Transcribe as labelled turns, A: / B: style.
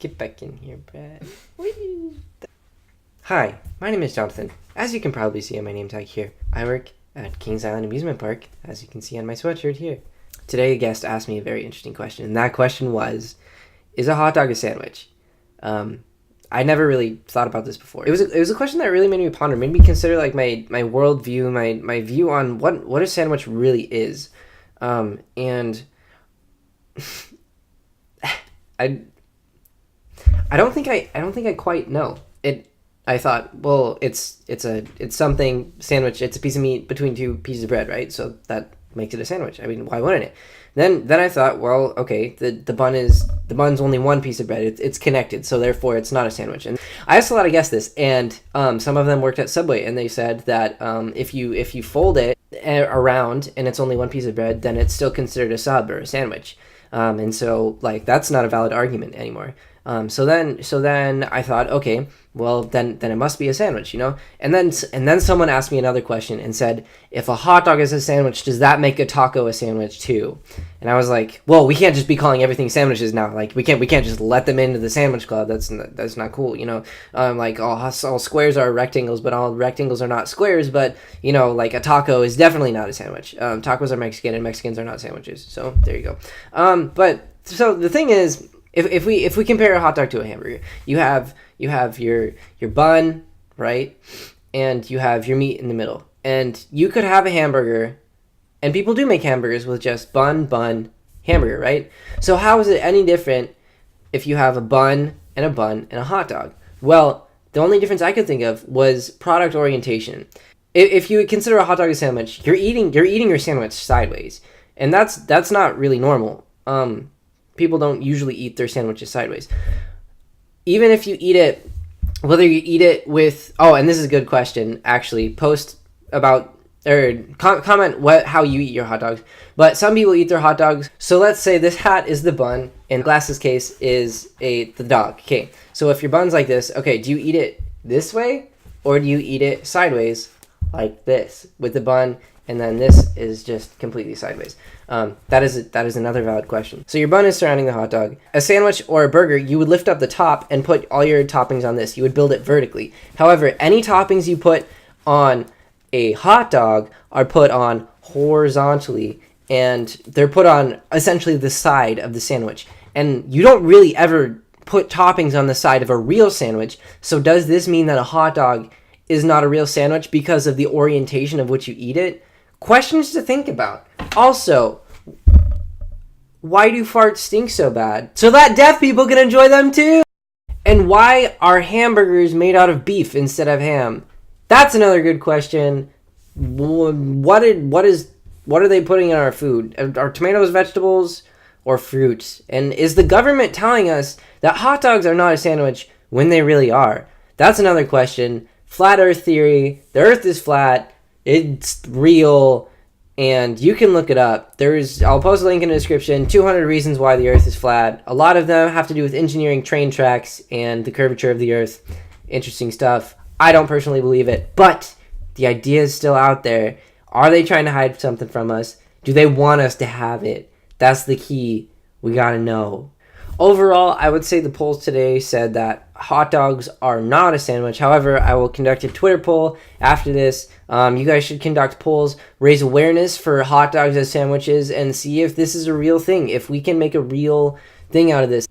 A: Get back in here, Brad. Hi, my name is Jonathan. As you can probably see on my name tag here, I work at Kings Island Amusement Park, as you can see on my sweatshirt here. Today, a guest asked me a very interesting question, and that question was, is a hot dog a sandwich? I never really thought about this before. It was a question that really made me ponder, made me consider like my worldview, my view on what a sandwich really is. And I don't think I quite know. I thought, well, it's something sandwich. It's a piece of meat between two pieces of bread, right? So that makes it a sandwich. I mean, why wouldn't it? Then I thought, well, okay, the bun's only one piece of bread. It's connected, so therefore it's not a sandwich. And I asked a lot of guests this, and some of them worked at Subway, and they said that if you fold it around and it's only one piece of bread, then it's still considered a sub or a sandwich. And so like that's not a valid argument anymore. So then I thought, okay, well then it must be a sandwich, you know? And then someone asked me another question and said, if a hot dog is a sandwich, does that make a taco a sandwich too? And I was like, well, we can't just be calling everything sandwiches now. Like we can't just let them into the sandwich club. That's not cool, you know? Like all squares are rectangles, but all rectangles are not squares. But you know, like a taco is definitely not a sandwich. Tacos are Mexican and Mexicans are not sandwiches. So there you go. But so the thing is, if we compare a hot dog to a hamburger, you have your bun, right? And you have your meat in the middle. And you could have a hamburger, and people do make hamburgers with just bun, hamburger, right? So how is it any different if you have a bun and a hot dog? Well, the only difference I could think of was product orientation. If you consider a hot dog a sandwich, you're eating your sandwich sideways. And that's not really normal. People don't usually eat their sandwiches sideways. Even if you eat it, whether you eat it with, and this is a good question, actually, post about, or comment how you eat your hot dogs. But some people eat their hot dogs. So let's say this hat is the bun, and Glass's case is the dog. Okay, so if your bun's like this, okay, do you eat it this way, or do you eat it sideways, like this, with the bun, and then this is just completely sideways? That is another valid question. So your bun is surrounding the hot dog. A sandwich or a burger, you would lift up the top and put all your toppings on this. You would build it vertically. However, any toppings you put on a hot dog are put on horizontally, and they're put on essentially the side of the sandwich. And you don't really ever put toppings on the side of a real sandwich. So does this mean that a hot dog is not a real sandwich because of the orientation of which you eat it? Questions to think about. Also, why do farts stink so bad? So that deaf people can enjoy them too. And why are hamburgers made out of beef instead of ham? That's another good question. What are they putting in our food? Are tomatoes vegetables or fruit? And is the government telling us that hot dogs are not a sandwich when they really are? That's another question. Flat Earth theory. The Earth is flat. It's real. And you can look it up. I'll post a link in the description. 200 reasons why the Earth is flat. A lot of them have to do with engineering train tracks and the curvature of the Earth. Interesting stuff. I don't personally believe it, but the idea is still out there. Are they trying to hide something from us? Do they want us to have it? That's the key. We gotta know. Overall, I would say the polls today said that hot dogs are not a sandwich. However, I will conduct a Twitter poll after this. You guys should conduct polls, raise awareness for hot dogs as sandwiches, and see if this is a real thing. If we can make a real thing out of this.